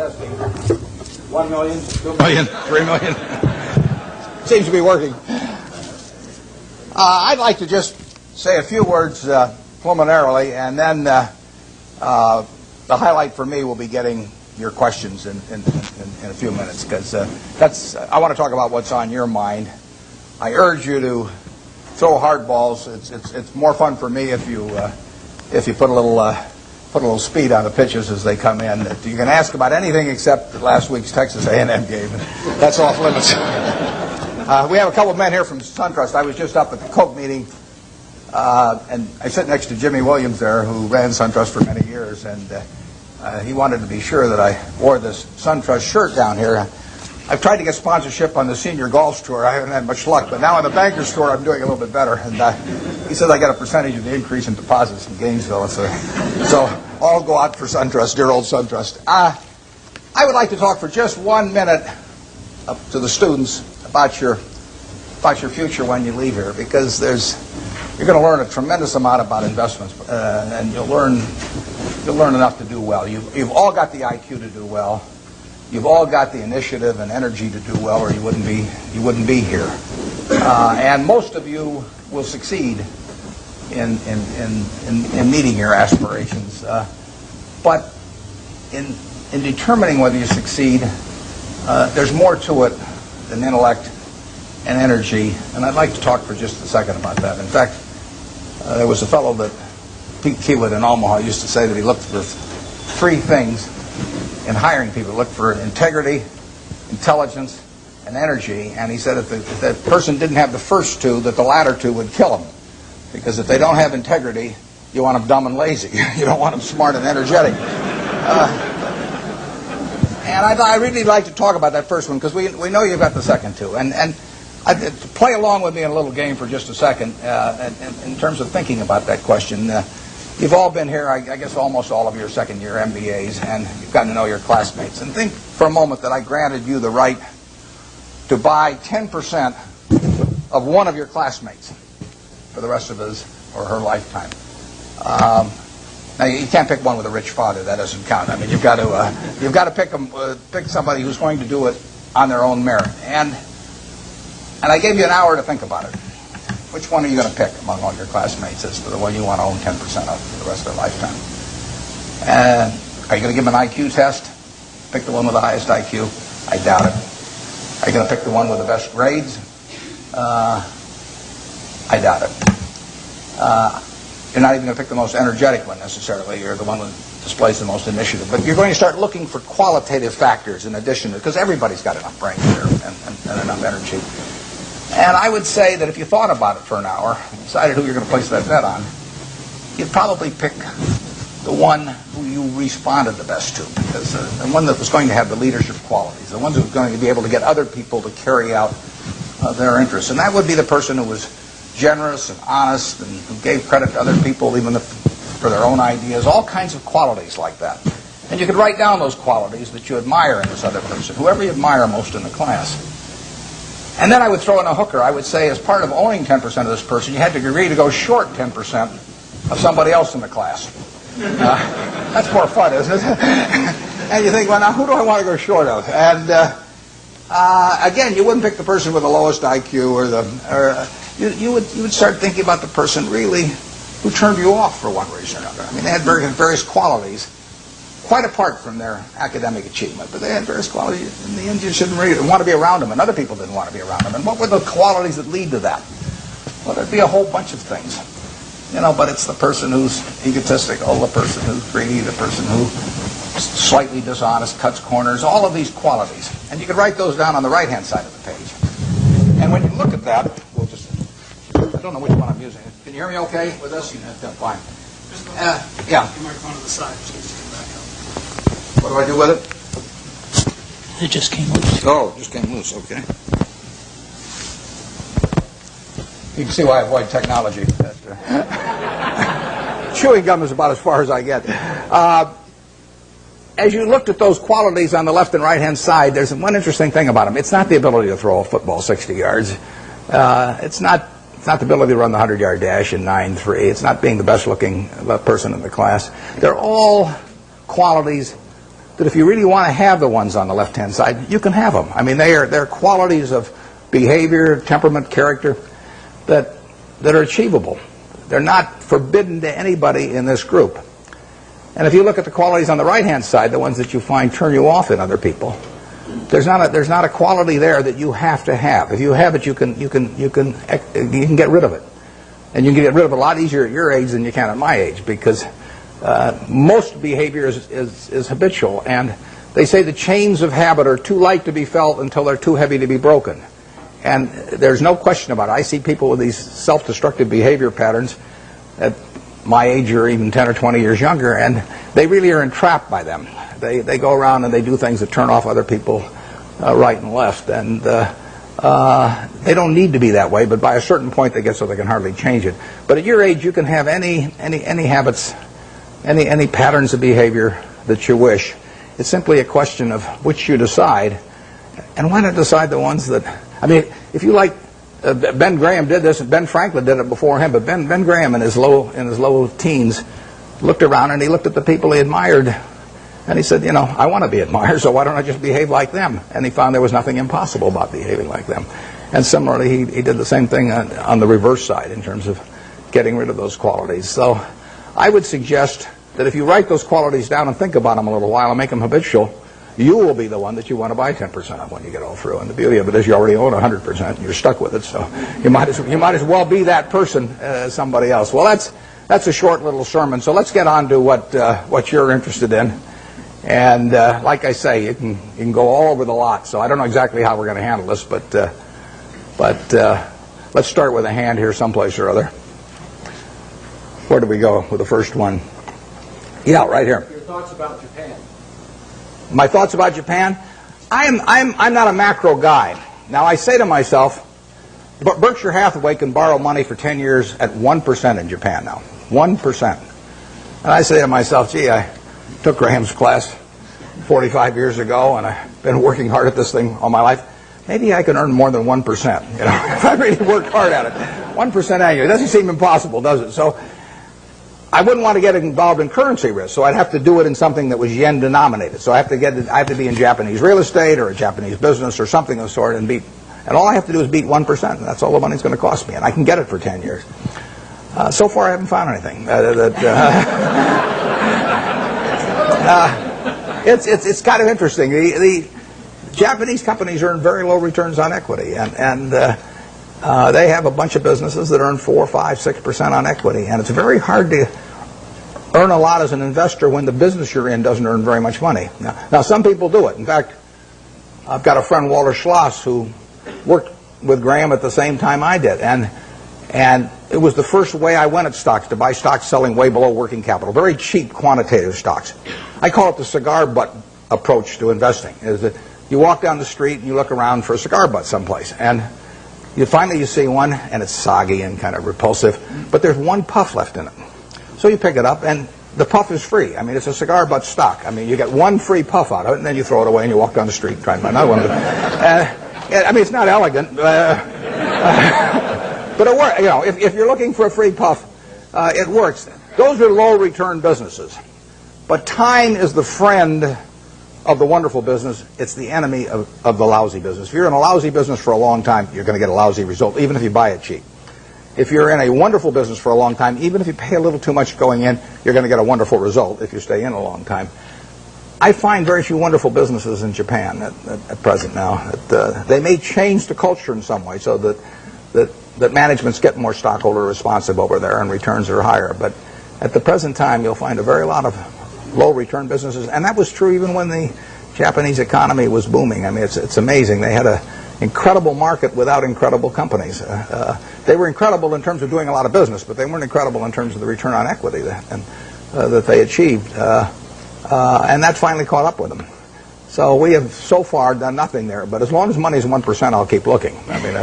Testing. 1 million, 2 million, 3 million. Seems to be working. I'd like to just say a few words preliminarily, and then the highlight for me will be getting your questions in a few minutes, because I want to talk about what's on your mind. I urge you to throw hard balls. It's more fun for me if you put a little speed on the pitches as they come in. You can ask about anything except last week's Texas A&M game. That's off limits. We have a couple of men here from SunTrust. I was just up at the Coke meeting, and I sit next to Jimmy Williams there, who ran SunTrust for many years, and he wanted to be sure that I wore this SunTrust shirt down here. I've tried to get sponsorship on the senior golf tour. I haven't had much luck, but now on the Bankers tour, I'm doing a little bit better. And he said I got a percentage of the increase in deposits in Gainesville. So I'll go out for SunTrust, dear old SunTrust. I would like to talk for just 1 minute to the students about your future when you leave here, because you're going to learn a tremendous amount about investments, and you'll learn enough to do well. You've all got the IQ to do well. You've all got the initiative and energy to do well, or you wouldn't be here. And most of you will succeed in meeting your aspirations. But in determining whether you succeed, there's more to it than intellect and energy. And I'd like to talk for just a second about that. In fact, there was a fellow that Pete Kiewit in Omaha used to say that he looked for 3 things in hiring people. Look for integrity, intelligence, and energy. And he said if that person didn't have the first 2, that the latter 2 would kill them. Because if they don't have integrity, you want them dumb and lazy. You don't want them smart and energetic. And I'd really like to talk about that first one, because we know you've got the second 2. And to play along with me in a little game for just a second, in terms of thinking about that question. You've all been here, I guess almost all of your second-year MBAs, and you've gotten to know your classmates. And think for a moment that I granted you the right to buy 10% of one of your classmates for the rest of his or her lifetime. Now you can't pick one with a rich father; that doesn't count. I mean, you've got to pick somebody who's going to do it on their own merit. And I gave you an hour to think about it. Which one are you going to pick among all your classmates as to the one you want to own 10% of for the rest of their lifetime? And are you going to give them an IQ test? Pick the one with the highest IQ? I doubt it. Are you going to pick the one with the best grades? I doubt it. You're not even going to pick the most energetic one necessarily. You're the one that displays the most initiative. But you're going to start looking for qualitative factors in addition to, because everybody's got enough brains here and enough energy. And I would say that if you thought about it for an hour and decided who you're going to place that bet on, you'd probably pick the one who you responded the best to, because the one that was going to have the leadership qualities, the one who was going to be able to get other people to carry out their interests. And that would be the person who was generous and honest and who gave credit to other people even for their own ideas, all kinds of qualities like that. And you could write down those qualities that you admire in this other person, whoever you admire most in the class. And then I would throw in a hooker. I would say as part of owning 10% of this person, you had to agree to go short 10% of somebody else in the class. That's more fun, isn't it? And you think, well, now who do I want to go short of? And again, you wouldn't pick the person with the lowest IQ you would start thinking about the person really who turned you off for one reason or another. I mean, they had various qualities, quite apart from their academic achievement, but they had various qualities. In the end, you shouldn't really want to be around them, and other people didn't want to be around them. And what were the qualities that lead to that? Well, there'd be a whole bunch of things, but it's the person who's egotistical, the person who's greedy, the person who's slightly dishonest, cuts corners, all of these qualities. And you could write those down on the right-hand side of the page. And when you look at that, I don't know which one I'm using. Can you hear me okay with this? That's fine. Yeah. Your microphone to the side. What do I do with it? It just came loose. Oh, it just came loose. Okay. You can see why I avoid technology. Chewing gum is about as far as I get. As you looked at those qualities on the left and right-hand side, there's one interesting thing about them. It's not the ability to throw a football 60 yards. It's not the ability to run the 100-yard dash in 9.3. It's not being the best-looking person in the class. They're all qualities that if you really want to have the ones on the left-hand side, you can have them. I mean, they're qualities of behavior, temperament, character that are achievable. They're not forbidden to anybody in this group. And if you look at the qualities on the right-hand side, the ones that you find turn you off in other people, there's not a quality there that you have to have. If you have it, you can get rid of it, and you can get rid of it a lot easier at your age than you can at my age, because most behavior is habitual, and they say the chains of habit are too light to be felt until they're too heavy to be broken. And there's no question about it. I see people with these self-destructive behavior patterns at my age or even 10 or 20 years younger, and they really are entrapped by them. They go around and they do things that turn off other people right and left, and they don't need to be that way, but by a certain point they get so they can hardly change it. But at your age, you can have any habits, any patterns of behavior that you wish. It's simply a question of which you decide, and why not decide the ones that, I mean, if you like, Ben Graham did this, and Ben Franklin did it before him, but Ben Graham in his low teens looked around and he looked at the people he admired, and he said, I want to be admired, so why don't I just behave like them? And he found there was nothing impossible about behaving like them. And similarly, he did the same thing on the reverse side in terms of getting rid of those qualities. So I would suggest that if you write those qualities down and think about them a little while and make them habitual, you will be the one that you want to buy 10% of when you get all through. And the beauty of it is you already own 100%. You're stuck with it, so you might as well be that person as somebody else. Well, that's a short little sermon. So let's get on to what you're interested in. And like I say, you can go all over the lot. So I don't know exactly how we're going to handle this, but let's start with a hand here someplace or other. Where do we go with the first one? Yeah, right here. Your thoughts about Japan. My thoughts about Japan? I'm not a macro guy. Now, I say to myself, Berkshire Hathaway can borrow money for 10 years at 1% in Japan now. 1%. And I say to myself, gee, I took Graham's class 45 years ago, and I've been working hard at this thing all my life. Maybe I can earn more than 1%, if I really worked hard at it. 1% annually. It doesn't seem impossible, does it? So I wouldn't want to get involved in currency risk, so I'd have to do it in something that was yen denominated. So I have to be in Japanese real estate or a Japanese business or something of the sort, and all I have to do is beat 1%, and that's all the money's going to cost me, and I can get it for 10 years. So far, I haven't found anything. It's kind of interesting. The Japanese companies earn very low returns on equity, and they have a bunch of businesses that earn 4%, 5%, 6% on equity, and it's very hard to earn a lot as an investor when the business you're in doesn't earn very much money. Now some people do it. In fact, I've got a friend, Walter Schloss, who worked with Graham at the same time I did, and it was the first way I went at stocks, to buy stocks selling way below working capital, very cheap quantitative stocks. I call it the cigar butt approach to investing, is that you walk down the street and you look around for a cigar butt someplace, and you see one, and it's soggy and kind of repulsive, but there's one puff left in it. So you pick it up, and the puff is free. I mean, it's a cigar butt stock. I mean, you get one free puff out of it, and then you throw it away, and you walk down the street and try and buy another one. I mean, it's not elegant, but it works. If you're looking for a free puff, it works. Those are low-return businesses. But time is the friend of the wonderful business. It's the enemy of the lousy business. If you're in a lousy business for a long time, you're going to get a lousy result, even if you buy it cheap. If you're in a wonderful business for a long time, even if you pay a little too much going in, you're going to get a wonderful result if you stay in a long time. I find very few wonderful businesses in Japan at present now. They may change the culture in some way so that managements get more stockholder responsive over there and returns are higher. But at the present time, you'll find a very lot of low-return businesses, and that was true even when the Japanese economy was booming. I mean, it's amazing. They had an incredible market without incredible companies. They were incredible in terms of doing a lot of business, but they weren't incredible in terms of the return on equity that they achieved. And that finally caught up with them. So we have so far done nothing there, but as long as money's 1%, I'll keep looking. I mean,